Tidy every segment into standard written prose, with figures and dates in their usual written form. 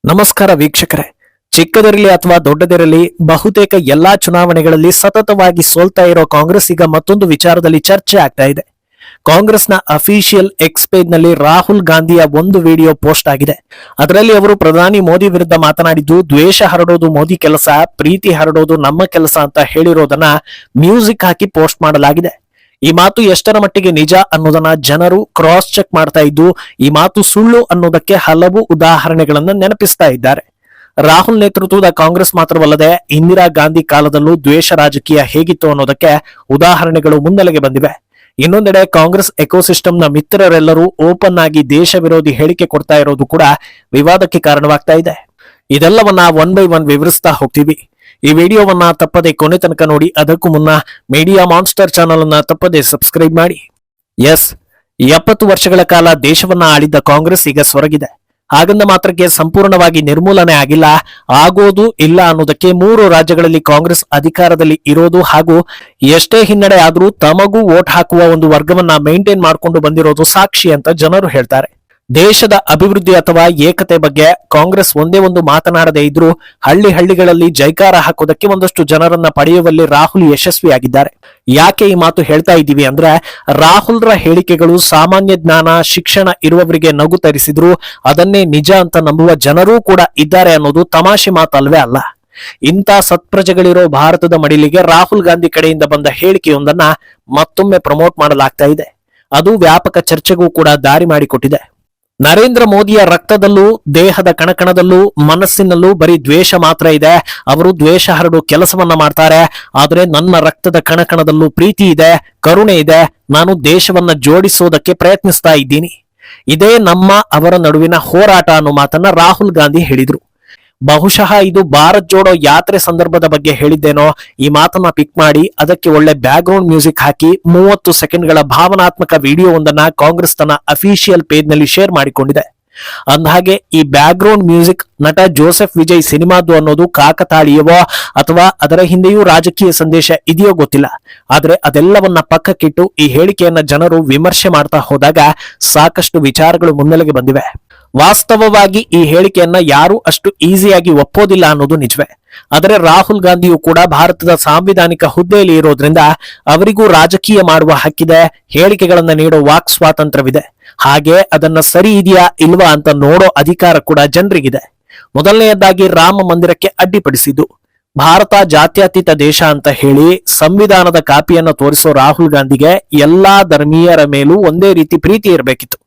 ನಮಸ್ಕಾರ ವೀಕ್ಷಕರೇ. ಚಿಕ್ಕದಿರಲಿ ಅಥವಾ ದೊಡ್ಡದಿರಲಿ ಬಹುತೇಕ ಎಲ್ಲಾ ಚುನಾವಣೆಗಳಲ್ಲಿ ಸತತವಾಗಿ ಸೋಲ್ತಾ ಇರೋ ಕಾಂಗ್ರೆಸ್ ಈಗ ಮತ್ತೊಂದು ವಿಚಾರದಲ್ಲಿ ಚರ್ಚೆ ಆಗ್ತಾ ಇದೆ. ಕಾಂಗ್ರೆಸ್ನ ಅಫಿಷಿಯಲ್ ಎಕ್ಸ್ ಪೇಜ್ ನಲ್ಲಿ ರಾಹುಲ್ ಗಾಂಧಿಯ ಒಂದು ವಿಡಿಯೋ ಪೋಸ್ಟ್ ಆಗಿದೆ. ಅದರಲ್ಲಿ ಅವರು ಪ್ರಧಾನಿ ಮೋದಿ ವಿರುದ್ಧ ಮಾತನಾಡಿದ್ದು, ದ್ವೇಷ ಹರಡೋದು ಮೋದಿ ಕೆಲಸ, ಪ್ರೀತಿ ಹರಡೋದು ನಮ್ಮ ಕೆಲಸ ಅಂತ ಹೇಳಿರೋದನ್ನ ಮ್ಯೂಸಿಕ್ ಹಾಕಿ ಪೋಸ್ಟ್ ಮಾಡಲಾಗಿದೆ. ಈ ಮಾತು ಎಷ್ಟರ ಮಟ್ಟಿಗೆ ನಿಜ ಅನ್ನೋದನ್ನ ಜನರು ಕ್ರಾಸ್ ಚೆಕ್ ಮಾಡ್ತಾ ಇದ್ದು, ಈ ಮಾತು ಸುಳ್ಳು ಅನ್ನೋದಕ್ಕೆ ಹಲವು ಉದಾಹರಣೆಗಳನ್ನ ನೆನಪಿಸ್ತಾ ಇದ್ದಾರೆ. ರಾಹುಲ್ ನೇತೃತ್ವದ ಕಾಂಗ್ರೆಸ್ ಮಾತ್ರವಲ್ಲದೆ ಇಂದಿರಾ ಗಾಂಧಿ ಕಾಲದಲ್ಲೂ ದ್ವೇಷ ರಾಜಕೀಯ ಹೇಗಿತ್ತು ಅನ್ನೋದಕ್ಕೆ ಉದಾಹರಣೆಗಳು ಮುನ್ನೆಲೆಗೆ ಬಂದಿವೆ. ಇನ್ನೊಂದೆಡೆ ಕಾಂಗ್ರೆಸ್ ಎಕೋಸಿಸ್ಟಮ್ನ ಮಿತ್ರರೆಲ್ಲರೂ ಓಪನ್ ಆಗಿ ದೇಶ ವಿರೋಧಿ ಹೇಳಿಕೆ ಕೊಡ್ತಾ ಇರೋದು ಕೂಡ ವಿವಾದಕ್ಕೆ ಕಾರಣವಾಗ್ತಾ ಇದೆ. ಇದೆಲ್ಲವನ್ನ ಒನ್ ಬೈ ಒನ್ ವಿವರಿಸ್ತಾ ಹೋಗ್ತೀವಿ. ಈ ವಿಡಿಯೋವನ್ನ ತಪ್ಪದೆ ಕೊನೆ ತನಕ ನೋಡಿ. ಅದಕ್ಕೂ ಮುನ್ನ ಮೀಡಿಯಾ ಮಾನ್ಸ್ಟರ್ ಚಾನಲ್ ಅನ್ನ ತಪ್ಪದೆ ಸಬ್ಸ್ಕ್ರೈಬ್ ಮಾಡಿ. 70 ವರ್ಷಗಳ ಕಾಲ ದೇಶವನ್ನ ಆಳಿದ್ದ ಕಾಂಗ್ರೆಸ್ ಈಗ ಸೊರಗಿದೆ. ಹಾಗಂದ ಮಾತ್ರಕ್ಕೆ ಸಂಪೂರ್ಣವಾಗಿ ನಿರ್ಮೂಲನೆ ಆಗಿಲ್ಲ, ಆಗೋದು ಇಲ್ಲ ಅನ್ನೋದಕ್ಕೆ 3 ರಾಜ್ಯಗಳಲ್ಲಿ ಕಾಂಗ್ರೆಸ್ ಅಧಿಕಾರದಲ್ಲಿ ಇರೋದು ಹಾಗೂ ಎಷ್ಟೇ ಹಿನ್ನಡೆ ಆದ್ರೂ ತಮಗೂ ವೋಟ್ ಹಾಕುವ ಒಂದು ವರ್ಗವನ್ನ ಮೇಂಟೈನ್ ಮಾಡಿಕೊಂಡು ಬಂದಿರೋದು ಸಾಕ್ಷಿ ಅಂತ ಜನರು ಹೇಳ್ತಾರೆ. ದೇಶದ ಅಭಿವೃದ್ಧಿ ಅಥವಾ ಏಕತೆ ಬಗ್ಗೆ ಕಾಂಗ್ರೆಸ್ ಒಂದೇ ಒಂದು ಮಾತನಾಡದೇ ಇದ್ರೂ ಹಳ್ಳಿಗಳಲ್ಲಿ ಜೈಕಾರ ಹಾಕೋದಕ್ಕೆ ಒಂದಷ್ಟು ಜನರನ್ನ ಪಡೆಯುವಲ್ಲಿ ರಾಹುಲ್ ಯಶಸ್ವಿಯಾಗಿದ್ದಾರೆ. ಯಾಕೆ ಈ ಮಾತು ಹೇಳ್ತಾ ಇದ್ದೀವಿ ಅಂದ್ರೆ, ರಾಹುಲ್ರ ಹೇಳಿಕೆಗಳು ಸಾಮಾನ್ಯ ಜ್ಞಾನ ಶಿಕ್ಷಣ ಇರುವವರಿಗೆ ನಗು ತರಿಸಿದ್ರು ಅದನ್ನೇ ನಿಜ ಅಂತ ನಂಬುವ ಜನರೂ ಕೂಡ ಇದ್ದಾರೆ ಅನ್ನೋದು ತಮಾಷೆ ಮಾತಲ್ವೇ ಅಲ್ಲ. ಇಂಥ ಸತ್ಪ್ರಜೆಗಳಿರೋ ಭಾರತದ ಮಡಿಲಿಗೆ ರಾಹುಲ್ ಗಾಂಧಿ ಕಡೆಯಿಂದ ಬಂದ ಹೇಳಿಕೆಯೊಂದನ್ನ ಮತ್ತೊಮ್ಮೆ ಪ್ರಮೋಟ್ ಮಾಡಲಾಗ್ತಾ ಇದೆ. ಅದು ವ್ಯಾಪಕ ಚರ್ಚೆಗೂ ಕೂಡ ದಾರಿ ಮಾಡಿಕೊಟ್ಟಿದೆ. ನರೇಂದ್ರ ಮೋದಿಯ ರಕ್ತದಲ್ಲೂ ದೇಹದ ಕಣಕಣದಲ್ಲೂ ಮನಸ್ಸಿನಲ್ಲೂ ಬರೀ ದ್ವೇಷ ಮಾತ್ರ ಇದೆ. ಅವರು ದ್ವೇಷ ಹರಡೋ ಕೆಲಸವನ್ನ ಮಾಡ್ತಾರೆ. ಆದ್ರೆ ನನ್ನ ರಕ್ತದ ಕಣಕಣದಲ್ಲೂ ಪ್ರೀತಿ ಇದೆ, ಕರುಣೆ ಇದೆ. ನಾನು ದೇಶವನ್ನ ಜೋಡಿಸೋದಕ್ಕೆ ಪ್ರಯತ್ನಿಸ್ತಾ ಇದ್ದೀನಿ. ಇದೇ ಅವರ ನಡುವಿನ ಹೋರಾಟ ಅನ್ನೋ ಮಾತನ್ನ ರಾಹುಲ್ ಗಾಂಧಿ ಹೇಳಿದ್ರು. ಬಹುಶಃ ಇದು ಭಾರತ್ ಜೋಡೋ ಯಾತ್ರೆ ಸಂದರ್ಭದ ಬಗ್ಗೆ ಹೇಳಿದ್ದೇನೋ. ಈ ಮಾತನ್ನ ಪಿಕ್ ಮಾಡಿ ಅದಕ್ಕೆ ಒಳ್ಳೆ ಬ್ಯಾಕ್ ಗ್ರೌಂಡ್ ಮ್ಯೂಸಿಕ್ ಹಾಕಿ 30 ಸೆಕೆಂಡ್ಗಳ ಭಾವನಾತ್ಮಕ ವಿಡಿಯೋ ಒಂದನ್ನ ಕಾಂಗ್ರೆಸ್ ತನ್ನ ಅಫಿಷಿಯಲ್ ಪೇಜ್ ನಲ್ಲಿ ಶೇರ್ ಮಾಡಿಕೊಂಡಿದೆ. ಅಂದಹಾಗೆ ಈ ಬ್ಯಾಕ್ ಗ್ರೌಂಡ್ ಮ್ಯೂಸಿಕ್ ನಟ ಜೋಸೆಫ್ ವಿಜಯ್ ಸಿನಿಮಾದ್ದು ಅನ್ನೋದು ಕಾಕತಾಳೀಯವೋ ಅಥವಾ ಅದರ ಹಿಂದೆಯೂ ರಾಜಕೀಯ ಸಂದೇಶ ಇದೆಯೋ ಗೊತ್ತಿಲ್ಲ. ಆದ್ರೆ ಅದೆಲ್ಲವನ್ನ ಪಕ್ಕಕ್ಕಿಟ್ಟು ಈ ಹೇಳಿಕೆಯನ್ನ ಜನರು ವಿಮರ್ಶೆ ಮಾಡ್ತಾ ಹೋದಾಗ ಸಾಕಷ್ಟು ವಿಚಾರಗಳು ಮುನ್ನೆಲೆಗೆ ಬಂದಿವೆ. ವಾಸ್ತವವಾಗಿ ಈ ಹೇಳಿಕೆಯನ್ನ ಯಾರು ಅಷ್ಟು ಈಸಿಯಾಗಿ ಒಪ್ಪೋದಿಲ್ಲ ಅನ್ನೋದು ನಿಜವೇ. ಆದರೆ ರಾಹುಲ್ ಗಾಂಧಿಯು ಕೂಡ ಭಾರತದ ಸಾಂವಿಧಾನಿಕ ಹುದ್ದೆಯಲ್ಲಿ ಇರೋದ್ರಿಂದ ಅವರಿಗೂ ರಾಜಕೀಯ ಮಾಡುವ ಹಕ್ಕಿದೆ, ಹೇಳಿಕೆಗಳನ್ನ ನೀಡೋ ವಾಕ್ ಸ್ವಾತಂತ್ರ್ಯವಿದೆ. ಹಾಗೆ ಅದನ್ನ ಸರಿ ಇದೆಯಾ ಇಲ್ವಾ ಅಂತ ನೋಡೋ ಅಧಿಕಾರ ಕೂಡ ಜನರಿಗಿದೆ. ಮೊದಲನೆಯದಾಗಿ ರಾಮ ಮಂದಿರಕ್ಕೆ ಅಡ್ಡಿಪಡಿಸಿದ್ದು. ಭಾರತ ಜಾತ್ಯತೀತ ದೇಶ ಅಂತ ಹೇಳಿ ಸಂವಿಧಾನದ ಕಾಪಿಯನ್ನ ತೋರಿಸೋ ರಾಹುಲ್ ಗಾಂಧಿಗೆ ಎಲ್ಲಾ ಧರ್ಮೀಯರ ಮೇಲೂ ಒಂದೇ ರೀತಿ ಪ್ರೀತಿ ಇರಬೇಕಿತ್ತು.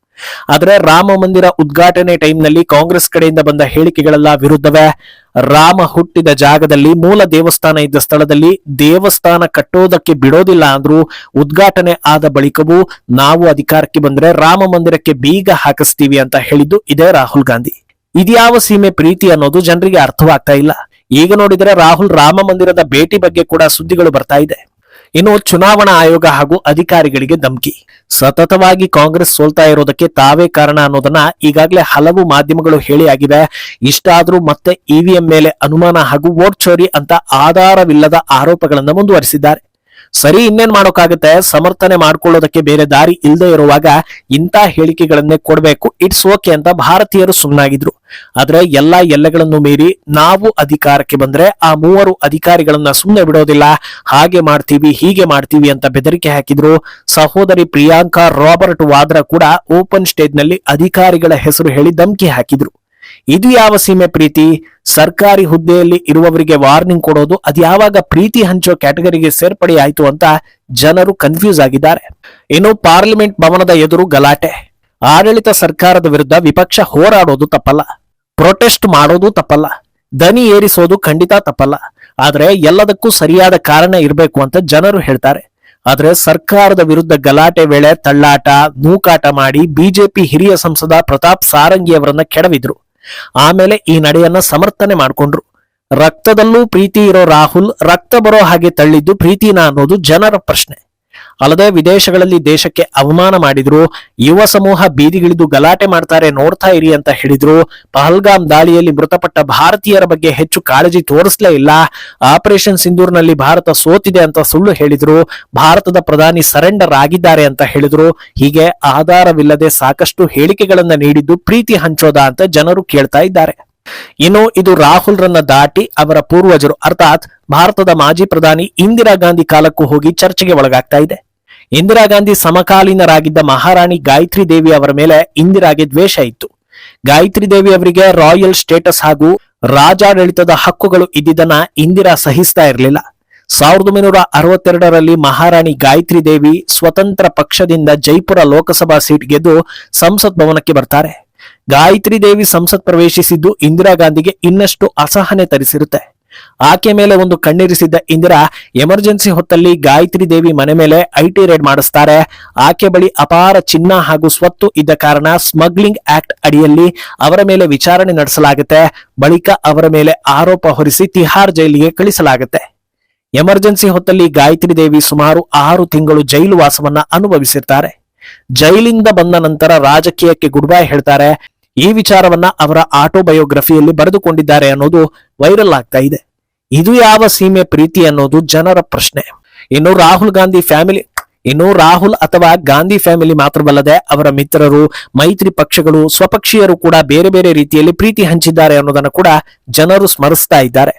ಆದ್ರೆ ರಾಮ ಮಂದಿರ ಉದ್ಘಾಟನೆ ಟೈಮ್ ನಲ್ಲಿ ಕಾಂಗ್ರೆಸ್ ಕಡೆಯಿಂದ ಬಂದ ಹೇಳಿಕೆಗಳೆಲ್ಲ ವಿರುದ್ಧವೇ. ರಾಮ ಹುಟ್ಟಿದ ಜಾಗದಲ್ಲಿ ಮೂಲ ದೇವಸ್ಥಾನ ಇದ್ದ ಸ್ಥಳದಲ್ಲಿ ದೇವಸ್ಥಾನ ಕಟ್ಟೋದಕ್ಕೆ ಬಿಡೋದಿಲ್ಲ ಅಂದ್ರು. ಉದ್ಘಾಟನೆ ಆದ ಬಳಿಕವೂ ನಾವು ಅಧಿಕಾರಕ್ಕೆ ಬಂದ್ರೆ ರಾಮ ಮಂದಿರಕ್ಕೆ ಬೀಗ ಹಾಕಿಸ್ತೀವಿ ಅಂತ ಹೇಳಿದ್ದು ಇದೇ ರಾಹುಲ್ ಗಾಂಧಿ. ಇದ್ಯಾವ ಸೀಮೆ ಪ್ರೀತಿ ಅನ್ನೋದು ಜನರಿಗೆ ಅರ್ಥವಾಗ್ತಾ ಇಲ್ಲ. ಈಗ ನೋಡಿದ್ರೆ ರಾಹುಲ್ ರಾಮ ಮಂದಿರದ ಭೇಟಿ ಬಗ್ಗೆ ಕೂಡ ಸುದ್ದಿಗಳು ಬರ್ತಾ ಇದೆ. ಇನ್ನು ಚುನಾವಣಾ ಆಯೋಗ ಹಾಗೂ ಅಧಿಕಾರಿಗಳಿಗೆ ಧಮಕಿ. ಸತತವಾಗಿ ಕಾಂಗ್ರೆಸ್ ಸೋಲ್ತಾ ಇರೋದಕ್ಕೆ ತಾವೇ ಕಾರಣ ಅನ್ನೋದನ್ನ ಈಗಾಗಲೇ ಹಲವು ಮಾಧ್ಯಮಗಳು ಹೇಳಿ ಆಗಿವೆ. ಇಷ್ಟಾದ್ರೂ ಮತ್ತೆ ಇವಿಎಂ ಮೇಲೆ ಅನುಮಾನ ಹಾಗೂ ವೋಟ್ ಚೋರಿ ಅಂತ ಆಧಾರವಿಲ್ಲದ ಆರೋಪಗಳನ್ನ ಮುಂದುವರಿಸಿದ್ದಾರೆ. ಸರಿ, ಇನ್ನೇನ್ ಮಾಡೋಕ್ಕಾಗತ್ತೆ? ಸಮರ್ಥನೆ ಮಾಡ್ಕೊಳ್ಳೋದಕ್ಕೆ ಬೇರೆ ದಾರಿ ಇಲ್ಲದೆ ಇರುವಾಗ ಇಂಥ ಹೇಳಿಕೆಗಳನ್ನೇ ಕೊಡ್ಬೇಕು, ಇಟ್ಸ್ ಓಕೆ ಅಂತ ಭಾರತೀಯರು ಸುಮ್ಮನಾಗಿದ್ರು. ಆದ್ರೆ ಎಲ್ಲಾ ಎಲ್ಲೆಗಳನ್ನು ಮೀರಿ ನಾವು ಅಧಿಕಾರಕ್ಕೆ ಬಂದ್ರೆ ಆ 3 ಅಧಿಕಾರಿಗಳನ್ನ ಸುಮ್ಮನೆ ಬಿಡೋದಿಲ್ಲ, ಹಾಗೆ ಮಾಡ್ತೀವಿ ಹೀಗೆ ಮಾಡ್ತೀವಿ ಅಂತ ಬೆದರಿಕೆ ಹಾಕಿದ್ರು. ಸಹೋದರಿ ಪ್ರಿಯಾಂಕಾ ರಾಬರ್ಟ್ ವಾದ್ರಾ ಕೂಡ ಓಪನ್ ಸ್ಟೇಜ್ ನಲ್ಲಿ ಅಧಿಕಾರಿಗಳ ಹೆಸರು ಹೇಳಿ ಧಮಕಿ ಹಾಕಿದ್ರು. ಇದು ಯಾವ ಸೀಮೆ ಪ್ರೀತಿ? ಸರ್ಕಾರಿ ಹುದ್ದೆಯಲ್ಲಿ ಇರುವವರಿಗೆ ವಾರ್ನಿಂಗ್ ಕೊಡೋದು ಅದ್ಯಾವಾಗ ಪ್ರೀತಿ ಹಂಚೋ ಕ್ಯಾಟಗರಿಗೆ ಸೇರ್ಪಡೆ ಆಯ್ತು ಅಂತ ಜನರು ಕನ್ಫ್ಯೂಸ್ ಆಗಿದ್ದಾರೆ. ಇನ್ನು ಪಾರ್ಲಿಮೆಂಟ್ ಭವನದ ಎದುರು ಗಲಾಟೆ. ಆಡಳಿತ ಸರ್ಕಾರದ ವಿರುದ್ಧ ವಿಪಕ್ಷ ಹೋರಾಡೋದು ತಪ್ಪಲ್ಲ, ಪ್ರೊಟೆಸ್ಟ್ ಮಾಡೋದು ತಪ್ಪಲ್ಲ, ದನಿ ಏರಿಸೋದು ಖಂಡಿತ ತಪ್ಪಲ್ಲ. ಆದ್ರೆ ಎಲ್ಲದಕ್ಕೂ ಸರಿಯಾದ ಕಾರಣ ಇರಬೇಕು ಅಂತ ಜನರು ಹೇಳ್ತಾರೆ. ಆದ್ರೆ ಸರ್ಕಾರದ ವಿರುದ್ಧ ಗಲಾಟೆ ವೇಳೆ ತಳ್ಳಾಟ ನೂಕಾಟ ಮಾಡಿ ಬಿಜೆಪಿ ಹಿರಿಯ ಸಂಸದ ಪ್ರತಾಪ್ ಸಾರಂಗಿ ಅವರನ್ನ ಕೆಡವಿದ್ರು. ಆಮೇಲೆ ಈ ನಡೆಯನ್ನ ಸಮರ್ಥನೆ ಮಾಡ್ಕೊಂಡ್ರು. ರಕ್ತದಲ್ಲೂ ಪ್ರೀತಿ ಇರೋ ರಾಹುಲ್ ರಕ್ತ ಬರೋ ಹಾಗೆ ತಳ್ಳಿದ್ದು ಪ್ರೀತಿನಾ ಅನ್ನೋದು ಜನರ ಪ್ರಶ್ನೆ. ಅಲ್ಲದೆ ವಿದೇಶಗಳಲ್ಲಿ ದೇಶಕ್ಕೆ ಅವಮಾನ ಮಾಡಿದ್ರು. ಯುವ ಸಮೂಹ ಬೀದಿಗಿಳಿದು ಗಲಾಟೆ ಮಾಡ್ತಾರೆ, ನೋಡ್ತಾ ಇರಿ ಅಂತ ಹೇಳಿದ್ರು. ಪಹಲ್ಗಾಮ್ ದಾಳಿಯಲ್ಲಿ ಮೃತಪಟ್ಟ ಭಾರತೀಯರ ಬಗ್ಗೆ ಹೆಚ್ಚು ಕಾಳಜಿ ತೋರಿಸಲೇ ಇಲ್ಲ. ಆಪರೇಷನ್ ಸಿಂಧೂರ್ನಲ್ಲಿ ಭಾರತ ಸೋತಿದೆ ಅಂತ ಸುಳ್ಳು ಹೇಳಿದ್ರು. ಭಾರತದ ಪ್ರಧಾನಿ ಸರೆಂಡರ್ ಆಗಿದ್ದಾರೆ ಅಂತ ಹೇಳಿದ್ರು. ಹೀಗೆ ಆಧಾರವಿಲ್ಲದೆ ಸಾಕಷ್ಟು ಹೇಳಿಕೆಗಳನ್ನ ನೀಡಿದ್ದು ಪ್ರೀತಿ ಹಂಚೋದ ಅಂತ ಜನರು ಕೇಳ್ತಾ ಇದ್ದಾರೆ. ಇನ್ನು ಇದು ರಾಹುಲ್ ರನ್ನ ದಾಟಿ ಅವರ ಪೂರ್ವಜರು ಅರ್ಥಾತ್ ಭಾರತದ ಮಾಜಿ ಪ್ರಧಾನಿ ಇಂದಿರಾ ಗಾಂಧಿ ಕಾಲಕ್ಕೂ ಹೋಗಿ ಚರ್ಚೆಗೆ ಒಳಗಾಗ್ತಾ ಇದೆ. ಇಂದಿರಾ ಗಾಂಧಿ ಸಮಕಾಲೀನರಾಗಿದ್ದ ಮಹಾರಾಣಿ ಗಾಯತ್ರಿ ದೇವಿ ಅವರ ಮೇಲೆ ಇಂದಿರಾಗೆ ದ್ವೇಷ ಇತ್ತು. ಗಾಯತ್ರಿ ದೇವಿ ಅವರಿಗೆ ರಾಯಲ್ ಸ್ಟೇಟಸ್ ಹಾಗೂ ರಾಜಾಡಳಿತದ ಹಕ್ಕುಗಳು ಇದ್ದಿದ್ದನ್ನ ಇಂದಿರಾ ಸಹಿಸ್ತಾ ಇರಲಿಲ್ಲ. 1962ರಲ್ಲಿ ಮಹಾರಾಣಿ ಗಾಯತ್ರಿ ದೇವಿ ಸ್ವತಂತ್ರ ಪಕ್ಷದಿಂದ ಜೈಪುರ ಲೋಕಸಭಾ ಸೀಟ್ ಗೆದ್ದು ಸಂಸತ್ ಭವನಕ್ಕೆ ಬರ್ತಾರೆ. ಗಾಯತ್ರಿ ದೇವಿ ಸಂಸತ್ ಪ್ರವೇಶಿಸಿದ್ದು ಇಂದಿರಾ ಗಾಂಧಿಗೆ ಇನ್ನಷ್ಟು ಅಸಹನೆ ತರಿಸಿರುತ್ತೆ. ಆಕೆ ಮೇಲೆ ಒಂದು ಕಣ್ಣಿರಿಸಿದ್ದ ಇಂದಿರಾ ಎಮರ್ಜೆನ್ಸಿ ಹೊತ್ತಲ್ಲಿ ಗಾಯತ್ರಿ ದೇವಿ ಮನೆ ಮೇಲೆ ಐಟಿ ರೇಡ್ ಮಾಡಿಸ್ತಾರೆ. ಆಕೆ ಬಳಿ ಅಪಾರ ಚಿನ್ನ ಹಾಗೂ ಸ್ವತ್ತು ಇದ್ದ ಕಾರಣ ಸ್ಮಗ್ಲಿಂಗ್ ಆಕ್ಟ್ ಅಡಿಯಲ್ಲಿ ಅವರ ಮೇಲೆ ವಿಚಾರಣೆ ನಡೆಸಲಾಗುತ್ತೆ. ಬಳಿಕ ಅವರ ಮೇಲೆ ಆರೋಪ ಹೊರಿಸಿ ತಿಹಾರ್ ಜೈಲಿಗೆ ಕಳಿಸಲಾಗುತ್ತೆ. ಎಮರ್ಜೆನ್ಸಿ ಹೊತ್ತಲ್ಲಿ ಗಾಯತ್ರಿ ದೇವಿ ಸುಮಾರು 6 ತಿಂಗಳು ಜೈಲು ವಾಸವನ್ನ ಅನುಭವಿಸಿರ್ತಾರೆ. ಜೈಲಿಂದ ಬಂದ ನಂತರ ರಾಜಕೀಯಕ್ಕೆ ಗುಡ್ ಬೈ ಹೇಳ್ತಾರೆ. ಈ ವಿಚಾರವನ್ನ ಅವರ ಆಟೋಬಯೋಗ್ರಫಿಯಲ್ಲಿ ಬರೆದುಕೊಂಡಿದ್ದಾರೆ ಅನ್ನೋದು ವೈರಲ್ ಆಗ್ತಾ ಇದೆ. ಇದು ಯಾವ ಸೀಮೆ ಪ್ರೀತಿ ಅನ್ನೋದು ಜನರ ಪ್ರಶ್ನೆ. ಇನ್ನು ರಾಹುಲ್ ಅಥವಾ ಗಾಂಧಿ ಫ್ಯಾಮಿಲಿ ಮಾತ್ರವಲ್ಲದೆ ಅವರ ಮಿತ್ರರು, ಮೈತ್ರಿ ಪಕ್ಷಗಳು, ಸ್ವಪಕ್ಷೀಯರು ಕೂಡ ಬೇರೆ ಬೇರೆ ರೀತಿಯಲ್ಲಿ ಪ್ರೀತಿ ಹಂಚಿದ್ದಾರೆ ಅನ್ನೋದನ್ನು ಕೂಡ ಜನರು ಸ್ಮರಿಸ್ತಾ ಇದ್ದಾರೆ.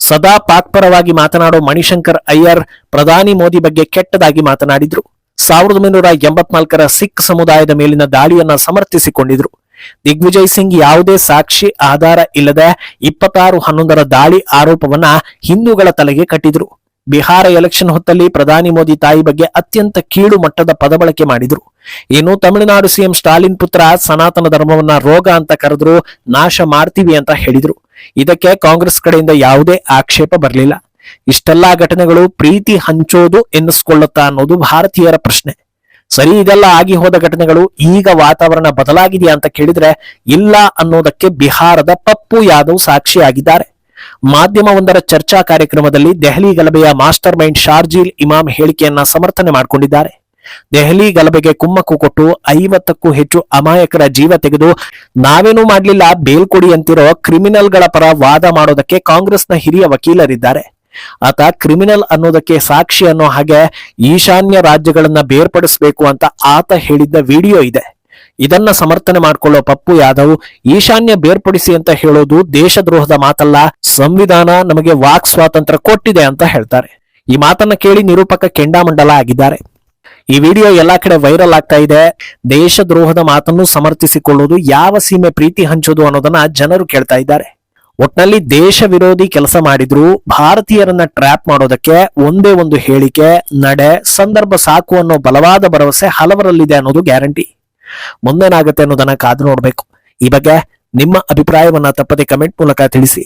ಸದಾ ಪಾಕ್ ಪರವಾಗಿ ಮಾತನಾಡೋ ಮಣಿಶಂಕರ್ ಅಯ್ಯರ್ ಪ್ರಧಾನಿ ಮೋದಿ ಬಗ್ಗೆ ಕೆಟ್ಟದಾಗಿ ಮಾತನಾಡಿದ್ರು. 1984ರ ಸಿಖ್ ಸಮುದಾಯದ ಮೇಲಿನ ದಾಳಿಯನ್ನ ಸಮರ್ಥಿಸಿಕೊಂಡಿದ್ರು. ದಿಗ್ವಿಜಯ್ ಸಿಂಗ್ ಯಾವುದೇ ಸಾಕ್ಷಿ ಆಧಾರ ಇಲ್ಲದೆ 26/11ರ ದಾಳಿ ಆರೋಪವನ್ನ ಹಿಂದೂಗಳ ತಲೆಗೆ ಕಟ್ಟಿದ್ರು. ಬಿಹಾರ ಎಲೆಕ್ಷನ್ ಹೊತ್ತಲ್ಲಿ ಪ್ರಧಾನಿ ಮೋದಿ ತಾಯಿ ಬಗ್ಗೆ ಅತ್ಯಂತ ಕೀಳು ಮಟ್ಟದ ಪದಬಳಕೆ ಮಾಡಿದ್ರು. ಇನ್ನು ತಮಿಳುನಾಡು ಸಿಎಂ ಸ್ಟಾಲಿನ್ ಪುತ್ರ ಸನಾತನ ಧರ್ಮವನ್ನ ರೋಗ ಅಂತ ಕರೆದ್ರು, ನಾಶ ಮಾಡ್ತೀವಿ ಅಂತ ಹೇಳಿದ್ರು. ಇದಕ್ಕೆ ಕಾಂಗ್ರೆಸ್ ಕಡೆಯಿಂದ ಯಾವುದೇ ಆಕ್ಷೇಪ ಬರಲಿಲ್ಲ. ಇಷ್ಟೆಲ್ಲಾ ಘಟನೆಗಳು ಪ್ರೀತಿ ಹಂಚೋದು ಎನ್ನಿಸ್ಕೊಳ್ಳುತ್ತಾ ಅನ್ನೋದು ಭಾರತೀಯರ ಪ್ರಶ್ನೆ. ಸರಿ, ಇದೆಲ್ಲ ಆಗಿ ಹೋದ ಘಟನೆಗಳು. ಈಗ ವಾತಾವರಣ ಬದಲಾಗಿದೆಯಾ ಅಂತ ಕೇಳಿದ್ರೆ ಇಲ್ಲ ಅನ್ನೋದಕ್ಕೆ ಬಿಹಾರದ ಪಪ್ಪು ಯಾದವ್ ಸಾಕ್ಷಿಯಾಗಿದ್ದಾರೆ. ಮಾಧ್ಯಮವೊಂದರ ಚರ್ಚಾ ಕಾರ್ಯಕ್ರಮದಲ್ಲಿ ದೆಹಲಿ ಗಲಭೆಯ ಮಾಸ್ಟರ್ ಮೈಂಡ್ ಶಾರ್ಜೀಲ್ ಇಮಾಮ್ ಹೇಳಿಕೆಯನ್ನ ಸಮರ್ಥನೆ ಮಾಡಿಕೊಂಡಿದ್ದಾರೆ. ದೆಹಲಿ ಗಲಭೆಗೆ ಕುಮ್ಮಕ್ಕು ಕೊಟ್ಟು 50ಕ್ಕೂ ಹೆಚ್ಚು ಅಮಾಯಕರ ಜೀವ ತೆಗೆದು ನಾವೇನೂ ಮಾಡ್ಲಿಲ್ಲ ಬೇಲ್ ಕೊಡಿ ಅಂತಿರೋ ಕ್ರಿಮಿನಲ್ಗಳ ಪರ ವಾದ ಮಾಡೋದಕ್ಕೆ ಕಾಂಗ್ರೆಸ್ನ ಹಿರಿಯ ವಕೀಲರಿದ್ದಾರೆ. ಆತ ಕ್ರಿಮಿನಲ್ ಅನ್ನೋದಕ್ಕೆ ಸಾಕ್ಷಿ ಅನ್ನೋ ಹಾಗೆ ಈಶಾನ್ಯ ರಾಜ್ಯಗಳನ್ನ ಬೇರ್ಪಡಿಸಬೇಕು ಅಂತ ಆತ ಹೇಳಿದ್ದ ವಿಡಿಯೋ ಇದೆ. ಇದನ್ನ ಸಮರ್ಥನೆ ಮಾಡ್ಕೊಳ್ಳೋ ಪಪ್ಪು ಯಾದವ್ ಈಶಾನ್ಯ ಬೇರ್ಪಡಿಸಿ ಅಂತ ಹೇಳೋದು ದೇಶದ್ರೋಹದ ಮಾತಲ್ಲ, ಸಂವಿಧಾನ ನಮಗೆ ವಾಕ್ ಸ್ವಾತಂತ್ರ್ಯ ಕೊಟ್ಟಿದೆ ಅಂತ ಹೇಳ್ತಾರೆ. ಈ ಮಾತನ್ನ ಕೇಳಿ ನಿರೂಪಕ ಕೆಂಡಾಮಂಡಲ ಆಗಿದ್ದಾರೆ. ಈ ವಿಡಿಯೋ ಎಲ್ಲಾ ಕಡೆ ವೈರಲ್ ಆಗ್ತಾ ಇದೆ. ದೇಶದ್ರೋಹದ ಮಾತನ್ನು ಸಮರ್ಥಿಸಿಕೊಳ್ಳೋದು ಯಾವ ಸೀಮೆ ಪ್ರೀತಿ ಹಂಚೋದು ಅನ್ನೋದನ್ನ ಜನರು ಕೇಳ್ತಾ ಇದ್ದಾರೆ. ಒಟ್ನಲ್ಲಿ ದೇಶ ವಿರೋಧಿ ಕೆಲಸ ಮಾಡಿದ್ರು ಭಾರತೀಯರನ್ನ ಟ್ರ್ಯಾಪ್ ಮಾಡೋದಕ್ಕೆ ಒಂದೇ ಒಂದು ಹೇಳಿಕೆ, ನಡೆ, ಸಂದರ್ಭ ಸಾಕು ಅನ್ನೋ ಬಲವಾದ ಭರವಸೆ ಹಲವರಲ್ಲಿದೆ ಅನ್ನೋದು ಗ್ಯಾರಂಟಿ. ಮುಂದೇನಾಗುತ್ತೆ ಅನ್ನೋದನ್ನ ಕಾದು ನೋಡ್ಬೇಕು. ಈ ಬಗ್ಗೆ ನಿಮ್ಮ ಅಭಿಪ್ರಾಯವನ್ನ ತಪ್ಪದೆ ಕಮೆಂಟ್ ಮೂಲಕ ತಿಳಿಸಿ.